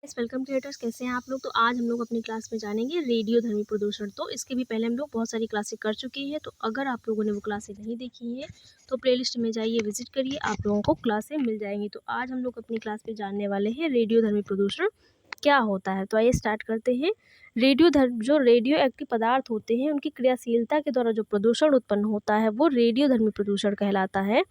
Welcome creators, कैसे हैं आप लोग। तो आज हम लोग अपनी क्लास में जानेंगे रेडियोधर्मी प्रदूषण। तो इसके भी पहले हम लोग बहुत सारी क्लासेस कर चुके हैं, तो अगर आप लोगों ने वो क्लासेस नहीं देखी हैं तो प्लेलिस्ट में जाइए, विजिट करिए, आप लोगों को क्लासें मिल जाएंगी। तो आज हम लोग अपनी क्लास में जानने वाले हैं रेडियोधर्मी प्रदूषण क्या होता है। तो आइए स्टार्ट करते हैं। जो रेडियो एक्टिव पदार्थ होते हैं उनकी क्रियाशीलता के द्वारा जो प्रदूषण उत्पन्न होता है वो रेडियोधर्मी प्रदूषण कहलाता है।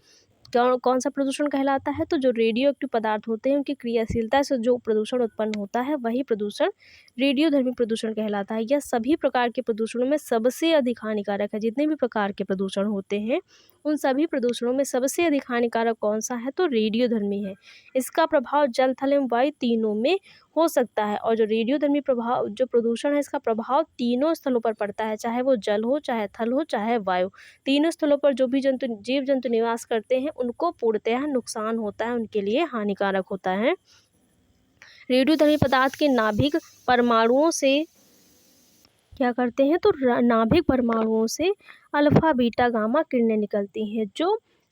कौन सा प्रदूषण कहलाता है? तो जो रेडियो एक्टिव पदार्थ होते हैं उनकी क्रियाशीलता से जो प्रदूषण उत्पन्न होता है वही प्रदूषण रेडियोधर्मी प्रदूषण कहलाता है। यह सभी प्रकार के प्रदूषणों में सबसे अधिक हानिकारक है। जितने भी प्रकार के प्रदूषण होते हैं उन सभी प्रदूषणों में सबसे अधिक हानिकारक कौन सा है? तो रेडियोधर्मी है। इसका प्रभाव जल, थल एवं वायु तीनों में हो सकता है। और जो रेडियोधर्मी प्रभाव जो प्रदूषण है इसका प्रभाव तीनों स्थलों पर पड़ता है, चाहे वो जल हो, चाहे थल हो, चाहे वायु। तीनों स्थलों पर जो भी जीव जंतु निवास करते हैं उनको पूर्णतः नुकसान होता है, उनके लिए हानिकारक होता है। रेडियोधर्मी पदार्थ के नाभिक परमाणुओं से क्या करते हैं? तो नाभिक परमाणुओं से अल्फा बीटा गामा किरणें निकलती हैं।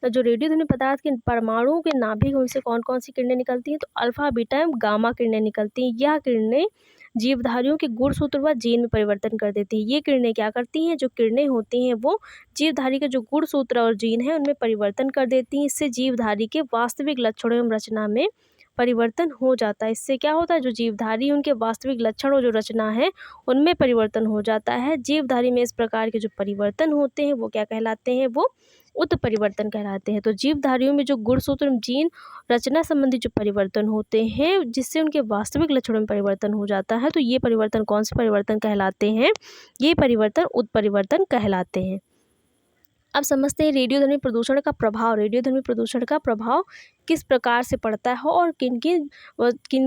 जो रेडियोधर्मी पदार्थ के परमाणुओं के नाभिक उनसे कौन कौन सी किरणें निकलती हैं? तो अल्फा बीटा एवं गामा किरणें निकलती हैं। यह किरणें जीवधारियों के गुणसूत्र व जीन में परिवर्तन कर देती है। ये किरणें क्या करती हैं? जो किरणें होती हैं वो जीवधारी के जो गुणसूत्र और जीन है उनमें परिवर्तन कर देती हैं। इससे जीवधारी के वास्तविक लक्षणों एवं रचना में परिवर्तन हो जाता है। इससे क्या होता है? जो जीवधारी उनके वास्तविक लक्षण और जो रचना है उनमें परिवर्तन हो जाता है। जीवधारी में इस प्रकार के जो परिवर्तन होते हैं वो क्या कहलाते हैं? वो उत्परिवर्तन कहलाते हैं। तो जीवधारियों में जो गुणसूत्र जीन रचना संबंधी जो परिवर्तन होते हैं जिससे उनके वास्तविक लक्षणों में परिवर्तन हो जाता है, तो ये परिवर्तन कौन से परिवर्तन कहलाते हैं? ये परिवर्तन उत्परिवर्तन कहलाते हैं। अब समझते हैं रेडियोधर्मी प्रदूषण का प्रभाव। रेडियोधर्मी प्रदूषण का प्रभाव किस प्रकार से पड़ता है और किन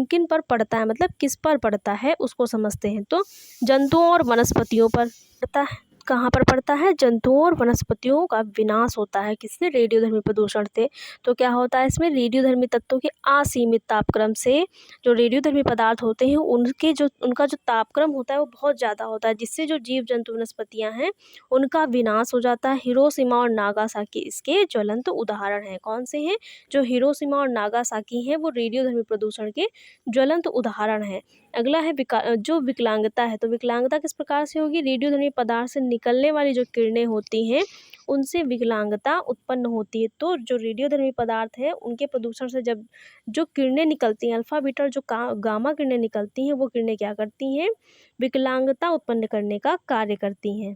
किन पर पड़ता है, मतलब किस पर पड़ता है उसको समझते हैं। तो जंतुओं और वनस्पतियों पर पड़ता है। कहाँ पर पड़ता है? जंतुओं और वनस्पतियों का विनाश होता है किससे? रेडियोधर्मी प्रदूषण से। तो क्या होता है इसमें? रेडियोधर्मी तत्वों के असीमित तापक्रम से जो रेडियोधर्मी पदार्थ होते हैं उनका जो तापक्रम होता है वो बहुत ज़्यादा होता है, जिससे जो जीव जंतु वनस्पतियाँ हैं उनका विनाश हो जाता है। हिरोशिमा और नागासाकी इसके ज्वलंत उदाहरण हैं। कौन से हैं? जो हिरोशिमा और नागासाकी हैं वो रेडियोधर्मी प्रदूषण के ज्वलंत उदाहरण हैं। अगला है जो विकलांगता है। तो विकलांगता किस प्रकार से होगी? रेडियोधर्मी पदार्थ से निकलने वाली जो किरणें होती हैं उनसे विकलांगता उत्पन्न होती है। तो जो रेडियोधर्मी पदार्थ है उनके प्रदूषण से जब जो किरणें निकलती हैं अल्फा बीटा और जो गामा किरणें निकलती हैं वो किरणें क्या करती हैं? विकलांगता उत्पन्न करने का कार्य करती हैं।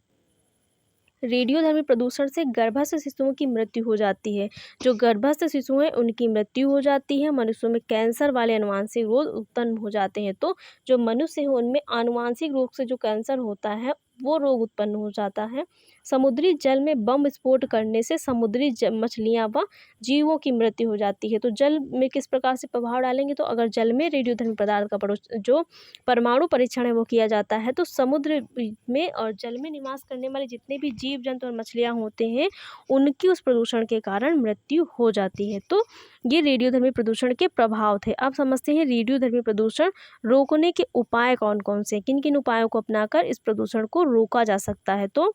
रेडियोधर्मी प्रदूषण से गर्भस्थ शिशुओं की मृत्यु हो जाती है। जो गर्भस्थ शिशु हैं उनकी मृत्यु हो जाती है। मनुष्यों में कैंसर वाले अनुवांशिक रोग उत्पन्न हो जाते हैं। तो जो मनुष्य हैं उनमें आनुवांशिक रोग से जो कैंसर होता है वो रोग उत्पन्न हो जाता है। समुद्री जल में बम विस्फोट करने से समुद्री मछलियाँ व जीवों की मृत्यु हो जाती है। तो जल में किस प्रकार से प्रभाव डालेंगे? तो अगर जल में रेडियोधर्मी पदार्थ का जो परमाणु परीक्षण है वो किया जाता है तो समुद्र में और जल में निवास करने वाले जितने भी जीव जंतु और मछलियाँ होते हैं उनकी उस प्रदूषण के कारण मृत्यु हो जाती है। तो ये रेडियोधर्मी प्रदूषण के प्रभाव थे। अब समझते हैं रेडियोधर्मी प्रदूषण रोकने के उपाय कौन कौन से, किन किन उपायों को अपनाकर इस प्रदूषण को रोका जा सकता है। तो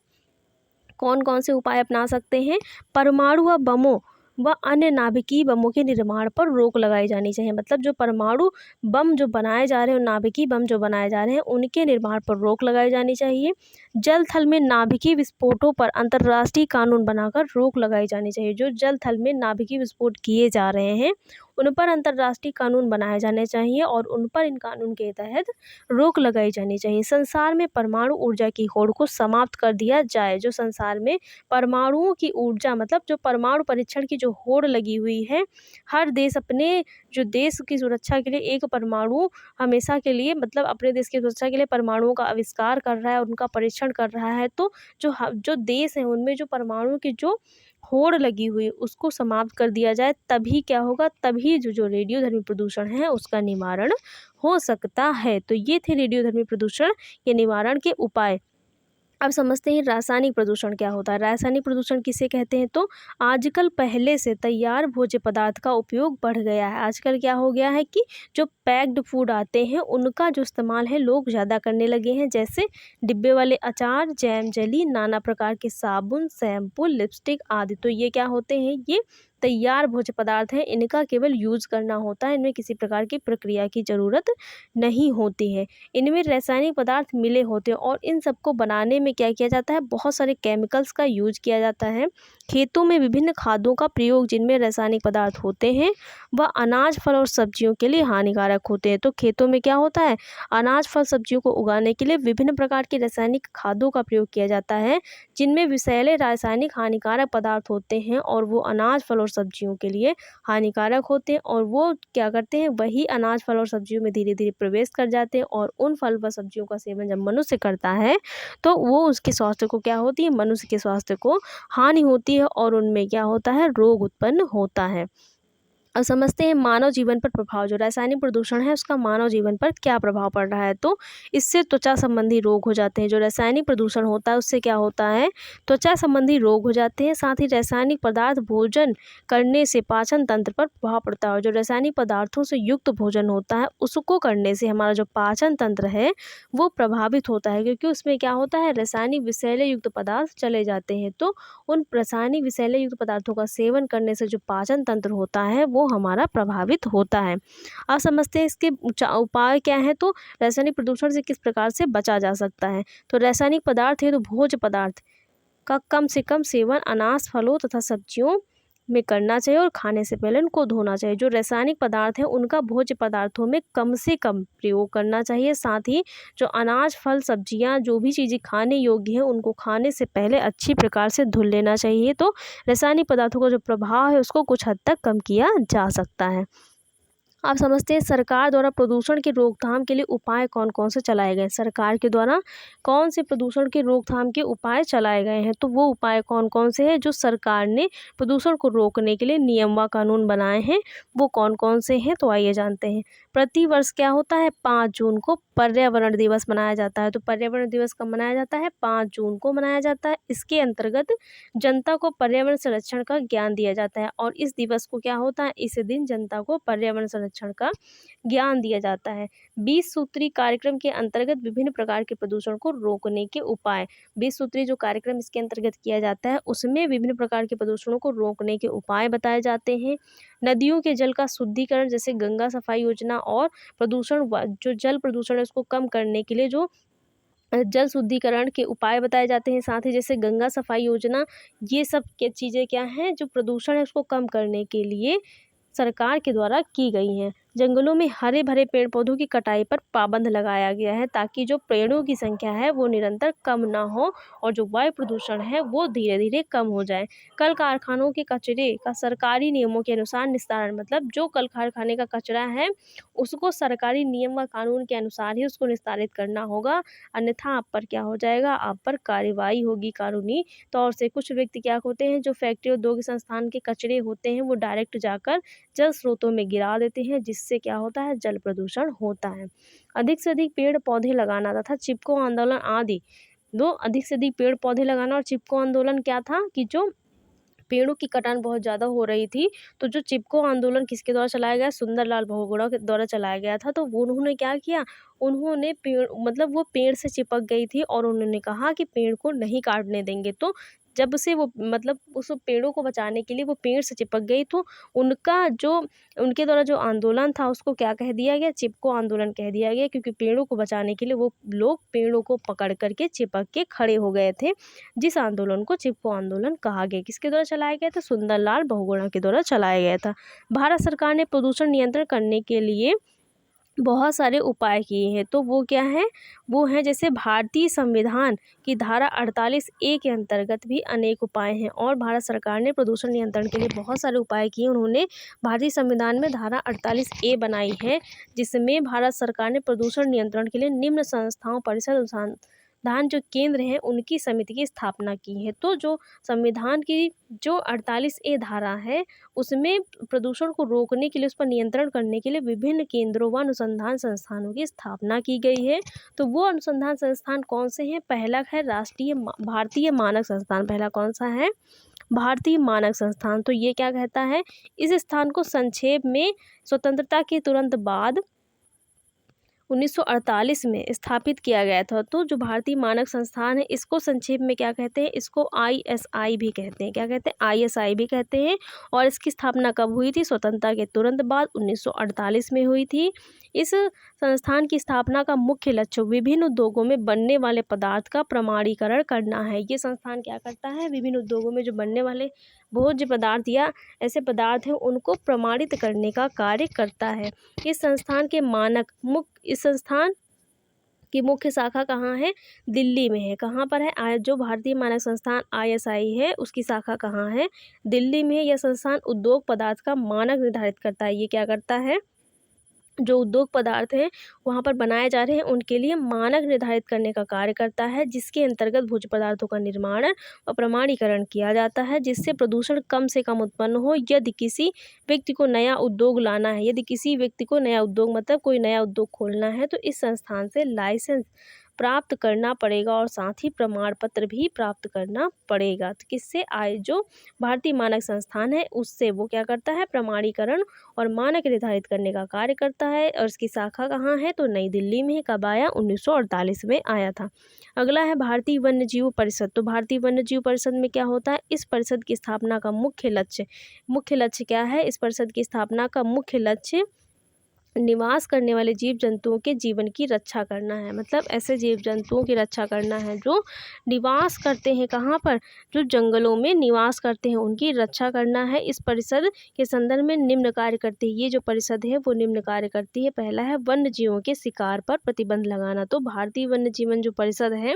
कौन कौन से उपाय अपना सकते हैं? परमाणु व बमों व अन्य नाभिकीय बमों के निर्माण पर रोक लगाई जानी चाहिए। मतलब जो परमाणु बम जो बनाए जा रहे हैं और नाभिकीय बम जो बनाए जा रहे हैं उनके निर्माण पर रोक लगाई जानी चाहिए। जल थल में नाभिकीय विस्फोटों पर अंतर्राष्ट्रीय कानून बनाकर रोक लगाई जानी चाहिए। जो जल थल में नाभिकीय विस्फोट किए जा रहे हैं उन पर अंतर्राष्ट्रीय कानून बनाए जाने चाहिए और उन पर इन कानून के तहत रोक लगाई जानी चाहिए। संसार में परमाणु ऊर्जा की होड़ को समाप्त कर दिया जाए। जो संसार में परमाणुओं की ऊर्जा, मतलब जो परमाणु परीक्षण की जो होड़ लगी हुई है, हर देश अपने जो देश की सुरक्षा के लिए एक परमाणु हमेशा के लिए, मतलब अपने देश की सुरक्षा के लिए परमाणुओं का आविष्कार कर रहा है, उनका परीक्षण कर रहा है। तो जो देश हैं उनमें जो परमाणु की जो होड़ लगी हुई उसको समाप्त कर दिया जाए, तभी क्या होगा? तभी जो रेडियोधर्मी प्रदूषण है उसका निवारण हो सकता है। तो ये थे रेडियोधर्मी प्रदूषण के निवारण के उपाय। अब समझते हैं रासायनिक प्रदूषण क्या होता है। रासायनिक प्रदूषण किसे कहते हैं? तो आजकल पहले से तैयार भोज्य पदार्थ का उपयोग बढ़ गया है। आजकल क्या हो गया है कि जो पैक्ड फूड आते हैं उनका जो इस्तेमाल है लोग ज़्यादा करने लगे हैं, जैसे डिब्बे वाले अचार, जैम, जेली, नाना प्रकार के साबुन, शैम्पू, लिपस्टिक आदि। तो ये क्या होते हैं? ये तैयार भोज्य पदार्थ हैं, इनका केवल यूज़ करना होता है, इनमें किसी प्रकार की प्रक्रिया की ज़रूरत नहीं होती है। इनमें रासायनिक पदार्थ मिले होते हैं और इन सबको बनाने में क्या किया जाता है, बहुत सारे केमिकल्स का यूज किया जाता है। खेतों में विभिन्न खादों का प्रयोग जिनमें रासायनिक पदार्थ होते हैं वह अनाज, फल और सब्जियों के लिए हानिकारक होते हैं। तो खेतों में क्या होता है, अनाज, फल, सब्जियों को उगाने के लिए विभिन्न प्रकार के रासायनिक खादों का प्रयोग किया जाता है जिनमें विषैले रासायनिक हानिकारक पदार्थ होते हैं और वो अनाज, फल और सब्जियों के लिए हानिकारक होते हैं और वो क्या करते हैं, वही अनाज, फल और सब्जियों में धीरे धीरे प्रवेश कर जाते हैं और उन फल व सब्जियों का सेवन जब मनुष्य करता है तो वो उसके स्वास्थ्य को क्या होती है, मनुष्य के स्वास्थ्य को हानि होती है और उनमें क्या होता है, रोग उत्पन्न होता है। अब समझते हैं मानव जीवन पर प्रभाव। जो रासायनिक प्रदूषण है उसका मानव जीवन पर क्या प्रभाव पड़ रहा है। तो इससे त्वचा संबंधी रोग हो जाते हैं। जो रासायनिक प्रदूषण होता है उससे क्या होता है, त्वचा संबंधी रोग हो जाते हैं। साथ ही रासायनिक पदार्थ भोजन करने से पाचन तंत्र पर प्रभाव पड़ता है। जो रासायनिक पदार्थों से युक्त भोजन होता है उसको करने से हमारा जो पाचन तंत्र है वो प्रभावित होता है, क्योंकि उसमें क्या होता है, रासायनिक विषैले युक्त पदार्थ चले जाते हैं। तो उन रासायनिक विषैले युक्त पदार्थों का सेवन करने से जो पाचन तंत्र होता है वो हमारा प्रभावित होता है। अब समझते हैं इसके उपाय क्या है। तो रासायनिक प्रदूषण से किस प्रकार से बचा जा सकता है। तो रासायनिक पदार्थ है तो भोज्य पदार्थ का कम से कम सेवन अनाज, फलों तथा सब्जियों में करना चाहिए और खाने से पहले उनको धोना चाहिए। जो रासायनिक पदार्थ हैं उनका भोज्य पदार्थों में कम से कम प्रयोग करना चाहिए। साथ ही जो अनाज, फल, सब्जियां जो भी चीज़ें खाने योग्य हैं उनको खाने से पहले अच्छी प्रकार से धुल लेना चाहिए। तो रासायनिक पदार्थों का जो प्रभाव है उसको कुछ हद तक कम किया जा सकता है। आप समझते हैं सरकार द्वारा प्रदूषण की रोकथाम के लिए उपाय कौन कौन से चलाए गए। सरकार के द्वारा कौन से प्रदूषण की रोकथाम के उपाय चलाए गए हैं। तो वो उपाय कौन कौन से हैं जो सरकार ने प्रदूषण को रोकने के लिए नियम व कानून बनाए हैं, वो कौन कौन से हैं। तो आइए जानते हैं। प्रति वर्ष क्या होता है, 5 जून को पर्यावरण दिवस मनाया जाता है। तो पर्यावरण दिवस कब मनाया जाता है, 5 जून को मनाया जाता है। इसके अंतर्गत जनता को पर्यावरण संरक्षण का ज्ञान दिया जाता है और इस दिवस को क्या होता है, इस दिन जनता को पर्यावरण संरक्षण का ज्ञान दिया जाता है। 20 सूत्री कार्यक्रम के अंतर्गत विभिन्न प्रकार के प्रदूषण को रोकने के उपाय। 20 सूत्री जो कार्यक्रम इसके अंतर्गत किया जाता है उसमें विभिन्न प्रकार के प्रदूषणों को रोकने के उपाय बताए जाते हैं। नदियों के जल का शुद्धिकरण जैसे गंगा सफाई योजना और प्रदूषण जो जल प्रदूषण है उसको कम करने के लिए जो जल शुद्धिकरण के उपाय बताए जाते हैं। साथ ही जैसे गंगा सफाई योजना, ये सब के चीज़ें क्या हैं जो प्रदूषण है उसको कम करने के लिए सरकार के द्वारा की गई हैं। जंगलों में हरे भरे पेड़ पौधों की कटाई पर पाबंद लगाया गया है ताकि जो पेड़ों की संख्या है वो निरंतर कम ना हो और जो वायु प्रदूषण है वो धीरे धीरे कम हो जाए। कल कारखानों के कचरे का सरकारी नियमों के अनुसार निस्तारण, मतलब जो कल कारखाने का कचरा है उसको सरकारी नियम व कानून के अनुसार ही उसको निस्तारित करना होगा, अन्यथा आप पर क्या हो जाएगा, आप पर कार्रवाई होगी कानूनी तौर से। कुछ व्यक्ति क्या होते हैं जो फैक्ट्री औद्योगिक संस्थान के कचरे होते हैं वो डायरेक्ट जाकर जल स्रोतों में गिरा देते हैं, जिससे क्या होता है, जल प्रदूषण होता है। अधिक से अधिक पेड़ पौधे लगाना तथा चिपको आंदोलन आदि। दो अधिक से अधिक पेड़ पौधे लगाना और चिपको आंदोलन क्या था कि जो पेड़ों की कटान बहुत ज़्यादा हो रही थी, तो जो चिपको आंदोलन किसके द्वारा चलाया गया, सुंदरलाल बहुगुणा के द्वारा चलाया गया था। तो वो उन्होंने क्या किया, उन्होंने पेड़, मतलब वो पेड़ से चिपक गई थी और उन्होंने कहा कि पेड़ को नहीं काटने देंगे। तो जब से वो, मतलब उस पेड़ों को बचाने के लिए वो पेड़ से चिपक गई, तो उनका जो, उनके द्वारा जो आंदोलन था उसको क्या कह दिया गया, चिपको आंदोलन कह दिया गया, क्योंकि पेड़ों को बचाने के लिए वो लोग पेड़ों को पकड़ करके चिपक के खड़े हो गए थे, जिस आंदोलन को चिपको आंदोलन कहा गया। किसके द्वारा चलाया गया था, सुंदरलाल बहुगुणा के द्वारा चलाया गया था। भारत सरकार ने प्रदूषण नियंत्रण करने के लिए बहुत सारे उपाय किए हैं। तो वो क्या है, वो हैं जैसे भारतीय संविधान की धारा 48A के अंतर्गत भी अनेक उपाय हैं और भारत सरकार ने प्रदूषण नियंत्रण के लिए बहुत सारे उपाय किए। उन्होंने भारतीय संविधान में धारा 48A बनाई है, जिसमें भारत सरकार ने प्रदूषण नियंत्रण के लिए निम्न संस्थाओं, परिषद, अनुसंधान जो केंद्र हैं उनकी समिति की स्थापना की है। तो जो संविधान की जो 48A धारा है उसमें प्रदूषण को रोकने के लिए, उस पर नियंत्रण करने के लिए विभिन्न केंद्रों व अनुसंधान संस्थानों की स्थापना की गई है। तो वो अनुसंधान संस्थान कौन से हैं, पहला है भारतीय मानक संस्थान। पहला कौन सा है, भारतीय मानक संस्थान। तो ये क्या कहता है, इस स्थान को संक्षेप में स्वतंत्रता के तुरंत बाद 1948 में स्थापित किया गया था। तो जो भारतीय मानक संस्थान है इसको संक्षेप में क्या कहते हैं, इसको ISI भी कहते हैं। क्या कहते हैं, ISI भी कहते हैं। और इसकी स्थापना कब हुई थी, स्वतंत्रता के तुरंत बाद 1948 में हुई थी। इस संस्थान की स्थापना का मुख्य लक्ष्य विभिन्न उद्योगों में बनने वाले पदार्थ का प्रमाणीकरण करना है। ये संस्थान क्या करता है, विभिन्न उद्योगों में जो बनने वाले भोज्य पदार्थ या ऐसे पदार्थ हैं उनको प्रमाणित करने का कार्य करता है। इस संस्थान के मानक इस संस्थान की मुख्य शाखा कहाँ है, दिल्ली में है। कहाँ पर है, जो भारतीय मानक संस्थान ISI है उसकी शाखा कहाँ है, दिल्ली में है। यह संस्थान उद्योग पदार्थ का मानक निर्धारित करता है। ये क्या करता है, जो उद्योग पदार्थ हैं वहाँ पर बनाए जा रहे हैं उनके लिए मानक निर्धारित करने का कार्य करता है, जिसके अंतर्गत भोज्य पदार्थों का निर्माण और प्रमाणीकरण किया जाता है, जिससे प्रदूषण कम से कम उत्पन्न हो। यदि किसी व्यक्ति को नया उद्योग लाना है, यदि किसी व्यक्ति को नया उद्योग मतलब कोई नया उद्योग खोलना है तो इस संस्थान से लाइसेंस प्राप्त करना पड़ेगा और साथ ही प्रमाण पत्र भी प्राप्त करना पड़ेगा। तो किससे आए, जो भारतीय मानक संस्थान है उससे वो क्या करता है, प्रमाणीकरण और मानक निर्धारित करने का कार्य करता है। और इसकी शाखा कहाँ है, तो नई दिल्ली में। कब आया, 1948 में आया था। अगला है भारतीय वन्य जीव परिषद। तो भारतीय वन्य जीव परिषद में क्या होता है, इस परिषद की स्थापना का मुख्य लक्ष्य क्या है, इस परिषद की स्थापना का मुख्य लक्ष्य निवास करने वाले जीव जंतुओं के जीवन की रक्षा करना है। मतलब ऐसे जीव जंतुओं की रक्षा करना है जो निवास करते हैं, कहाँ पर, जो जंगलों में निवास करते हैं, उनकी रक्षा करना है। इस परिषद के संदर्भ में निम्न कार्य करती है। ये जो परिषद है वो निम्न कार्य करती है। पहला है वन्य जीवों के शिकार पर प्रतिबंध लगाना। तो भारतीय वन्य जीवन जो परिषद है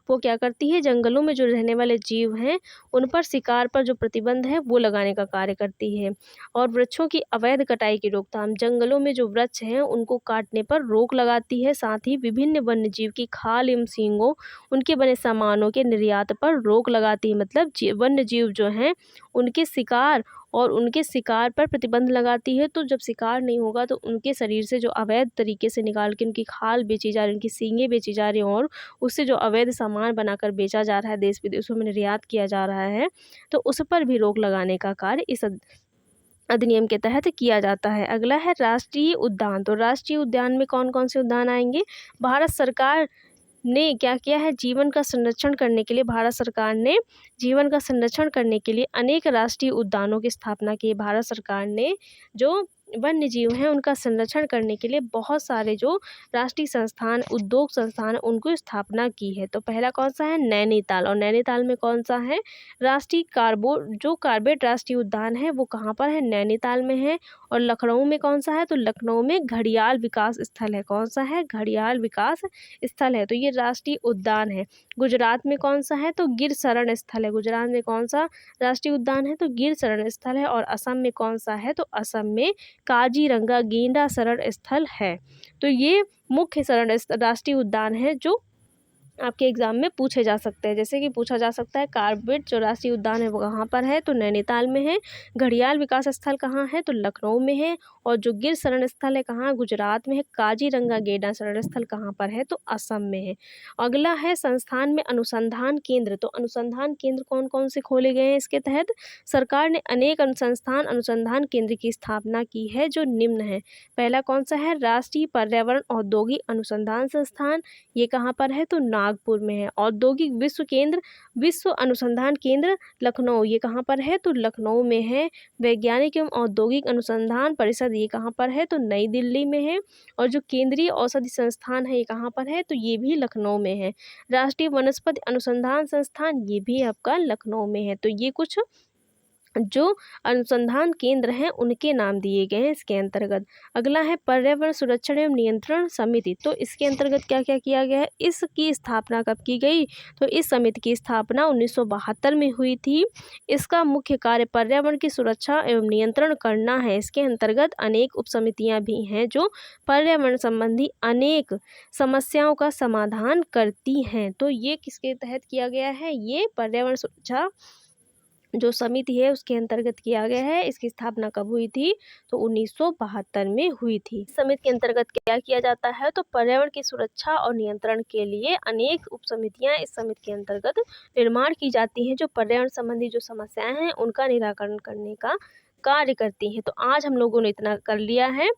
वो क्या करती है, जंगलों में जो रहने वाले जीव हैं उन पर शिकार पर जो प्रतिबंध है वो लगाने का कार्य करती है। और वृक्षों की अवैध कटाई की रोकथाम, जंगलों में जो वृक्ष हैं उनको काटने पर रोक लगाती है। साथ ही विभिन्न वन्य जीव की खाल एवं सींगों, उनके बने सामानों के निर्यात पर रोक लगाती है। मतलब वन्य जीव जो हैं उनके शिकार पर प्रतिबंध लगाती है। तो जब शिकार नहीं होगा तो उनके शरीर से जो अवैध तरीके से निकाल के उनकी खाल बेची जा रही, उनकी सींगें बेची जा रही हैं और उससे जो अवैध सामान बनाकर बेचा जा रहा है, देश विदेशों में निर्यात किया जा रहा है, तो उस पर भी रोक लगाने का कार्य इस अधिनियम के तहत किया जाता है। अगला है राष्ट्रीय उद्यान। तो राष्ट्रीय उद्यान में कौन कौन से उद्यान आएंगे, भारत सरकार ने क्या किया है, जीवन का संरक्षण करने के लिए भारत सरकार ने जीवन का संरक्षण करने के लिए अनेक राष्ट्रीय उद्यानों की स्थापना की। भारत सरकार ने जो वन्य जीव हैं उनका संरक्षण करने के लिए बहुत सारे जो राष्ट्रीय संस्थान, उद्योग संस्थान उनको स्थापना की है। तो पहला कौन सा है, नैनीताल। और नैनीताल में कौन सा है, राष्ट्रीय कार्बेट राष्ट्रीय उद्यान है वो कहाँ पर है, नैनीताल में है। और लखनऊ में कौन सा है, तो लखनऊ में घड़ियाल विकास स्थल है। कौन सा है, घड़ियाल विकास स्थल है। तो ये राष्ट्रीय उद्यान है। गुजरात में कौन सा है, तो गिर शरण स्थल है। गुजरात में कौन सा राष्ट्रीय उद्यान है, तो गिर शरण स्थल है। और असम में कौन सा है, तो असम में काजीरंगा गेंडा शरण स्थल है। तो ये मुख्य राष्ट्रीय उद्यान है जो आपके एग्जाम में पूछे जा सकते हैं। जैसे कि पूछा जा सकता है कार्बेट जो राष्ट्रीय उद्यान है वो कहाँ पर है, तो नैनीताल में है। घड़ियाल विकास स्थल कहाँ है, तो लखनऊ में है। और जो गिर शरण स्थल है कहाँ, गुजरात में है। काजीरंगा गेंडा शरण स्थल कहाँ पर है, तो असम में है। अगला है संस्थान में अनुसंधान केंद्र। तो अनुसंधान केंद्र कौन कौन से खोले गए हैं इसके तहत, सरकार ने अनेक अनुसंधान केंद्र की स्थापना की है जो निम्न है। पहला कौन सा है, राष्ट्रीय पर्यावरण औद्योगिक अनुसंधान संस्थान, ये कहाँ पर है, तो नागपुर में है। औद्योगिक विश्व अनुसंधान केंद्र लखनऊ, ये कहाँ पर है, तो लखनऊ में है। वैज्ञानिक एवं औद्योगिक अनुसंधान परिषद, ये कहाँ पर है, तो नई दिल्ली में है। और जो केंद्रीय औषधि संस्थान है ये कहाँ पर है, तो ये भी लखनऊ में है। राष्ट्रीय वनस्पति अनुसंधान संस्थान, ये भी आपका लखनऊ में है। तो ये कुछ जो अनुसंधान केंद्र हैं उनके नाम दिए गए हैं इसके अंतर्गत। अगला है पर्यावरण संरक्षण एवं नियंत्रण समिति। तो इसके अंतर्गत क्या क्या किया गया है, इसकी स्थापना कब की गई, तो इस समिति की स्थापना 1972 में हुई थी। इसका मुख्य कार्य पर्यावरण की सुरक्षा एवं नियंत्रण करना है। इसके अंतर्गत अनेक उपसमितियां भी हैं जो पर्यावरण संबंधी अनेक समस्याओं का समाधान करती हैं। तो ये किसके तहत किया गया है, ये पर्यावरण सुरक्षा जो समिति है उसके अंतर्गत किया गया है। इसकी स्थापना कब हुई थी, तो 1972 में हुई थी। समिति के अंतर्गत क्या किया जाता है, तो पर्यावरण की सुरक्षा और नियंत्रण के लिए अनेक उपसमितियां इस समिति के अंतर्गत निर्माण की जाती हैं जो पर्यावरण संबंधी जो समस्याएं हैं उनका निराकरण करने का कार्य करती हैं। तो आज हम लोगों ने इतना कर लिया है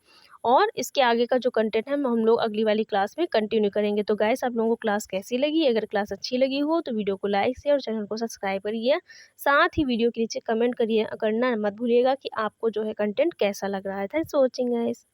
और इसके आगे का जो कंटेंट है हम लोग अगली वाली क्लास में कंटिन्यू करेंगे। तो गाइस आप लोगों को क्लास कैसी लगी? अगर क्लास अच्छी लगी हो तो वीडियो को लाइक शेयर और चैनल को सब्सक्राइब करिए। साथ ही वीडियो के नीचे कमेंट करना मत भूलिएगा कि आपको जो है कंटेंट कैसा लग रहा है। Thanks for watching guys.